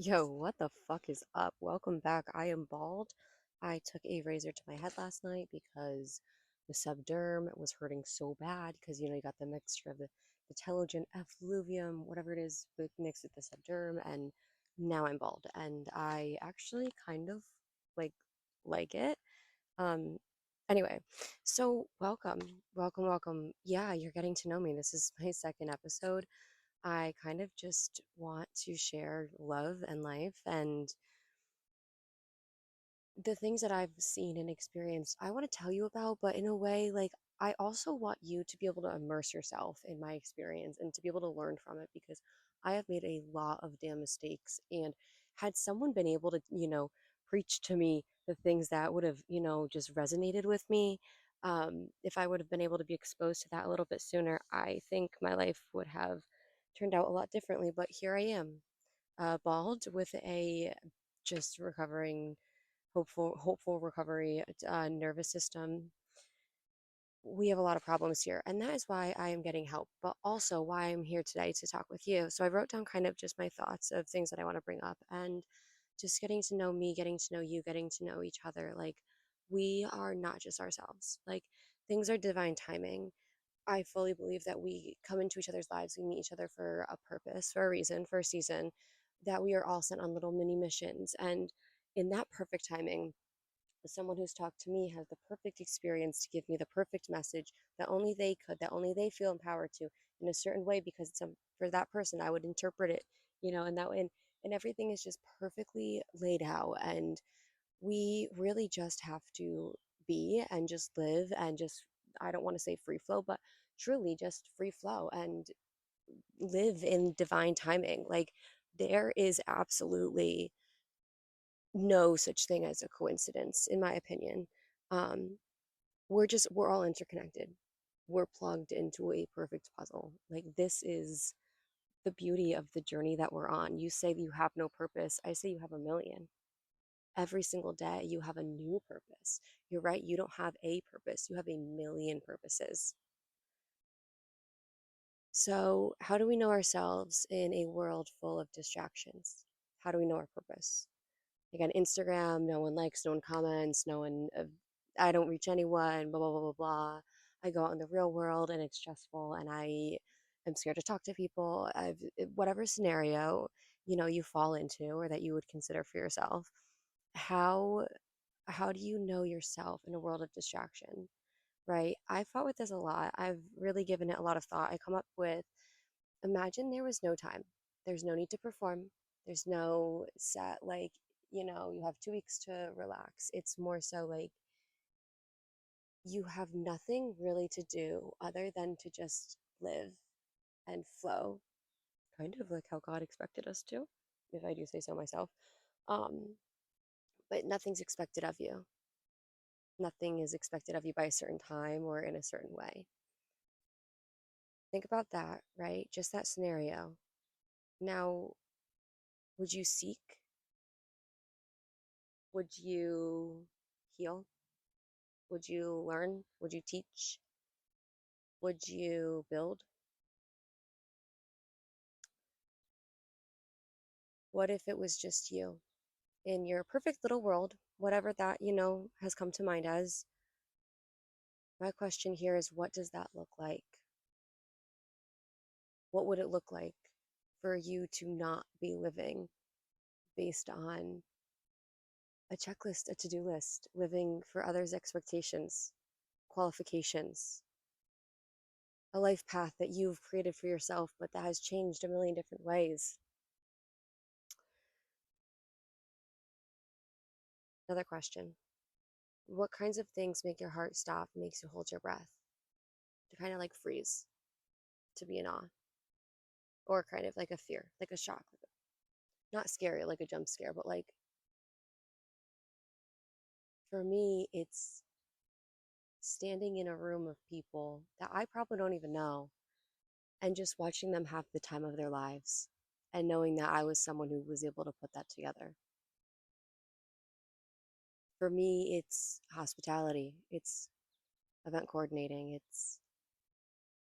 Yo, what the fuck is up? Welcome back. I am bald. I took a razor to my head last night because the subderm was hurting so bad because you got the mixture of the telogen effluvium, whatever it is, mixed with the subderm, and now I'm bald. And I actually kind of like like it. Um anyway, so welcome. Yeah, you're getting to know me. This is my second episode. I kind of just want to share love and life and the things that I've seen and experienced. I want to tell you about, but in a way, like, I also want you to be able to immerse yourself in my experience and to be able to learn from it because I have made a lot of damn mistakes. And had someone been able to, preach to me the things that would have, just resonated with me, if I would have been able to be exposed to that a little bit sooner, I think my life would have turned out a lot differently. But here I am, bald with a just recovering, hopeful recovery, nervous system. We have a lot of problems here, and that is why I am getting help, but also why I'm here today to talk with you. So I wrote down kind of just my thoughts of things that I want to bring up, and just getting to know me, getting to know you, getting to know each other. Like, we are not just ourselves. Like, things are divine timing. I fully believe that we come into each other's lives, we meet each other for a purpose, for a reason, for a season, that we are all sent on little mini missions. And in that perfect timing, someone who's talked to me has the perfect experience to give me the perfect message that only they could, that only they feel empowered to in a certain way because for that person, I would interpret it, in that way. And everything is just perfectly laid out. And we really just have to be and just live and just, I don't want to say free flow, but truly just free flow and live in divine timing. Like, there is absolutely no such thing as a coincidence, in my opinion. Um, we're all interconnected. We're plugged into a perfect puzzle. Like, this is the beauty of the journey that we're on. You say you have no purpose. I say you have a million. Every single day, you have a new purpose. You're right. You don't have a purpose. You have a million purposes. So, how do we know ourselves in a world full of distractions? How do we know our purpose? Like on Instagram, no one likes, no one comments, no one, I don't reach anyone, blah, blah, blah, blah, blah. I go out in the real world and it's stressful and I am scared to talk to people. Whatever scenario, you fall into or that you would consider for yourself, how, how do you know yourself in a world of distraction, right? I've fought with this a lot. I've really given it a lot of thought. I come up with, imagine there was no time. There's no need to perform. There's no set, like, you have 2 weeks to relax. It's more so like you have nothing really to do other than to just live and flow, kind of like how God expected us to, if I do say so myself. Um, but nothing's expected of you. Nothing is expected of you by a certain time or in a certain way. Think about that, right? Just that scenario. Now, would you seek? Would you heal? Would you learn? Would you teach? Would you build? What if it was just you in your perfect little world, whatever that, has come to mind as? My question here is, what does that look like? What would it look like for you to not be living based on a checklist, a to do list, living for others' expectations, qualifications, a life path that you've created for yourself, but that has changed a million different ways? Another question. What kinds of things make your heart stop, makes you hold your breath, to kind of like freeze, to be in awe, or kind of like a fear, like a shock, not scary like a jump scare, but like, for me, it's standing in a room of people that I probably don't even know and just watching them have the time of their lives and knowing that I was someone who was able to put that together. For me, it's hospitality, it's event coordinating, it's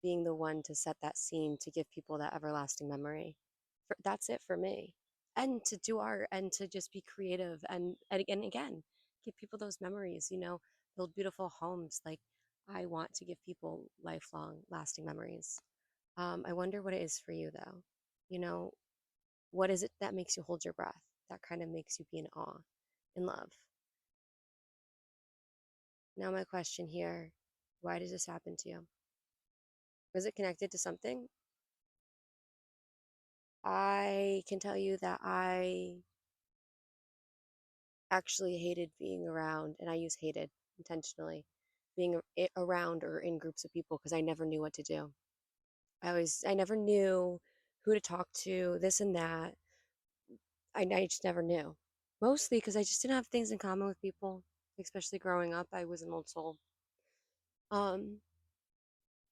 being the one to set that scene to give people that everlasting memory. That's it for me. and to do art and to just be creative and again give people those memories, build beautiful homes. Like, I want to give people lifelong lasting memories. I wonder what it is for you though. you know what is it that makes you hold your breath, that kind of makes you be in awe, in love? Now my question here, why does this happen to you? Was it connected to something? I can tell you that I actually hated being around, and I use hated intentionally, being around or in groups of people because I never knew what to do. I never knew who to talk to, this and that. I just never knew. Mostly because I just didn't have things in common with people, especially growing up. I was an old soul. Um,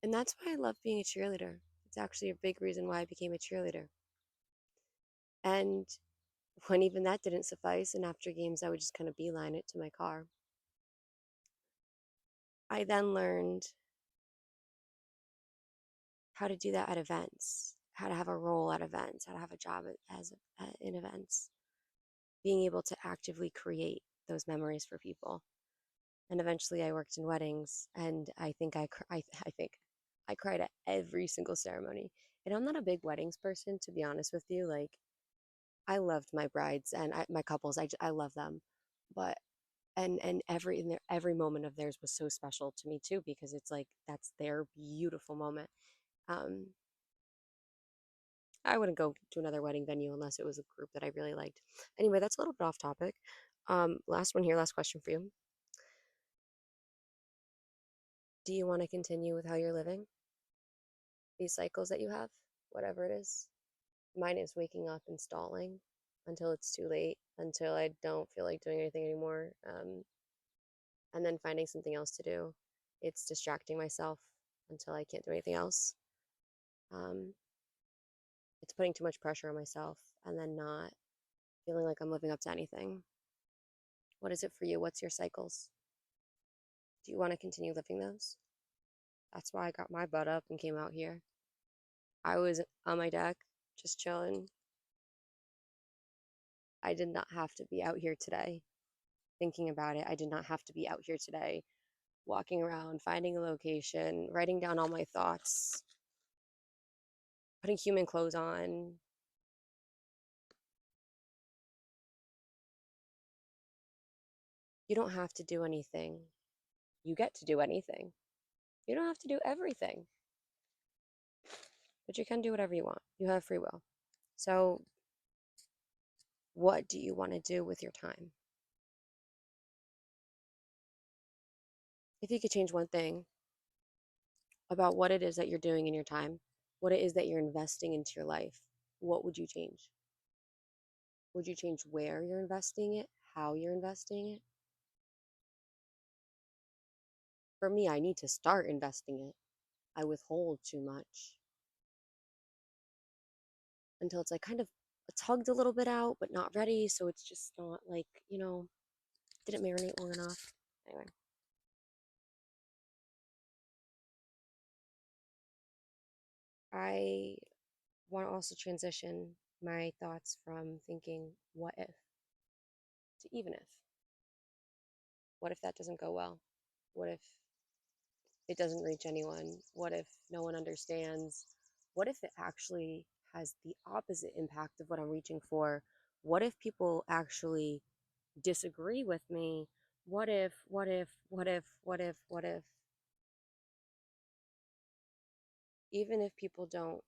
and that's why I love being a cheerleader. It's actually a big reason why I became a cheerleader. And when even that didn't suffice, and after games, I would just kind of beeline it to my car. I then learned how to do that at events, how to have a role at events, how to have a job in events, being able to actively create those memories for people. And eventually, I worked in weddings, and I think I cried at every single ceremony. And I'm not a big weddings person, to be honest with you. Like, I loved my brides and my couples. I love them, but and every moment of theirs was so special to me too, because it's like that's their beautiful moment. Um, I wouldn't go to another wedding venue unless it was a group that I really liked. Anyway, that's a little bit off topic. Last one here, last question for you. Do you want to continue with how you're living? These cycles that you have, whatever it is. Mine is waking up and stalling until it's too late, until I don't feel like doing anything anymore, and then finding something else to do. It's distracting myself until I can't do anything else. Um, it's putting too much pressure on myself and then not feeling like I'm living up to anything. What is it for you? What's your cycles? Do you want to continue living those? That's why I got my butt up and came out here. I was on my deck, just chilling. I did not have to be out here today thinking about it. I did not have to be out here today walking around, finding a location, writing down all my thoughts, putting human clothes on. You don't have to do anything. You get to do anything. You don't have to do everything, but you can do whatever you want. You have free will. So, what do you want to do with your time? If you could change one thing about what it is that you're doing in your time, what it is that you're investing into your life, what would you change? Would you change where you're investing it, how you're investing it? For me, I need to start investing it. I withhold too much until it's like kind of tugged a little bit out, but not ready. So it's just not like, didn't marinate long enough. Anyway, I want to also transition my thoughts from thinking what if to even if. What if that doesn't go well? What if it doesn't reach anyone? What if no one understands? What if it actually has the opposite impact of what I'm reaching for? What if people actually disagree with me? What if? Even if people don't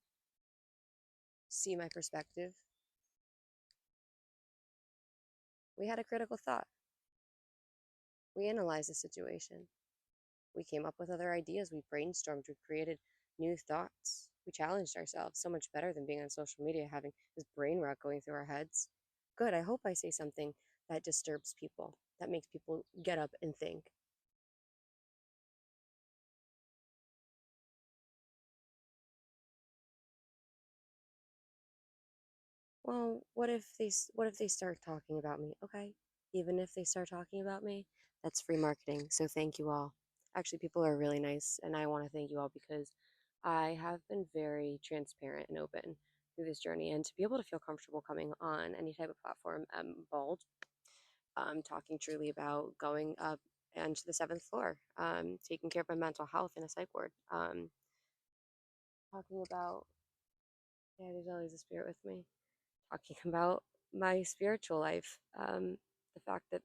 see my perspective, we had a critical thought. We analyzed the situation. We came up with other ideas. We brainstormed. We created new thoughts. We challenged ourselves so much better than being on social media, having this brain rot going through our heads. Good. I hope I say something that disturbs people, that makes people get up and think. Well, what if they start talking about me? Okay. Even if they start talking about me, that's free marketing. So thank you all. Actually, people are really nice, and I want to thank you all because I have been very transparent and open. through this journey and to be able to feel comfortable coming on any type of platform, bold, talking truly about going up and to the seventh floor, taking care of my mental health in a psych ward, talking about, yeah, there's always a spirit with me, talking about my spiritual life, the fact that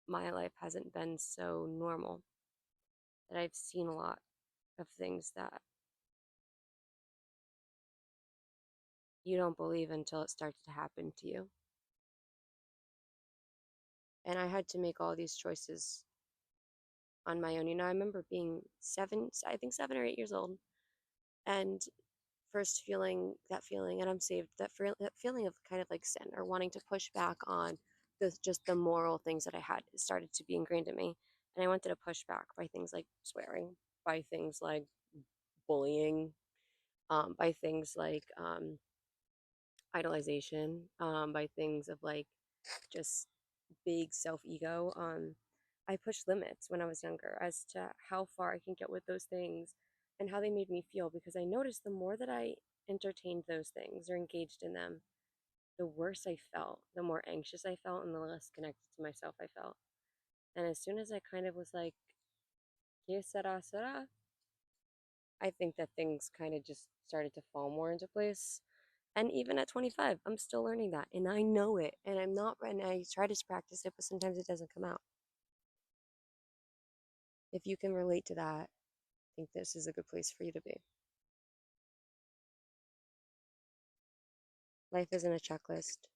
my life hasn't been so normal, that I've seen a lot of things that you don't believe until it starts to happen to you. And I had to make all these choices on my own. I remember being I think 7 or 8 years old, and first feeling that feeling, and I'm saved, that feeling of kind of like sin or wanting to push back on just the moral things that I had started to be ingrained in me. And I wanted to push back by things like swearing, by things like bullying, by things like idolization, by things of like just big self ego. I pushed limits when I was younger as to how far I can get with those things and how they made me feel because I noticed the more that I entertained those things or engaged in them, the worse I felt, the more anxious I felt, and the less connected to myself I felt. And as soon as I kind of was like, que sera, sera, I think that things kind of just started to fall more into place. And even at 25, I'm still learning that. And I know it. And I'm not, and I try to practice it, but sometimes it doesn't come out. If you can relate to that, I think this is a good place for you to be. Life isn't a checklist,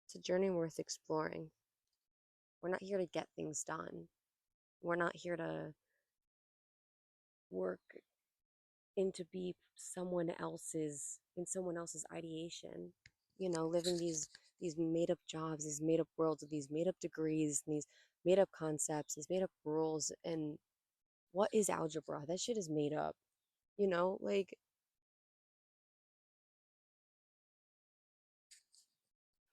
it's a journey worth exploring. We're not here to get things done, we're not here to work into be someone else's ideation, living these made up jobs, these made up worlds, these made up degrees, these made up concepts, these made up rules. And what is algebra? That shit is made up. Like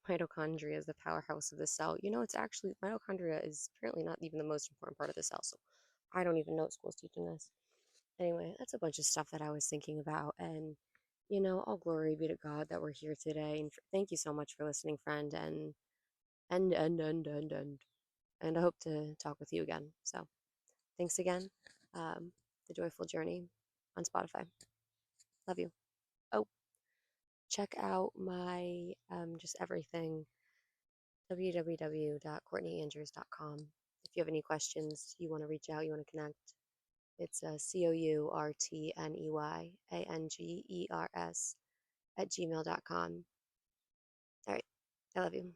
mitochondria is the powerhouse of the cell. It's actually mitochondria is apparently not even the most important part of the cell. So I don't even know what school's teaching this. Anyway, that's a bunch of stuff that I was thinking about. And, all glory be to God that we're here today. And thank you so much for listening, friend. And I hope to talk with you again. So thanks again. The Joyful Journey on Spotify. Love you. Oh, check out my just everything, www.courtneyandrews.com. If you have any questions, you want to reach out, you want to connect, it's COURTNEYANGERS @gmail.com. All right. I love you.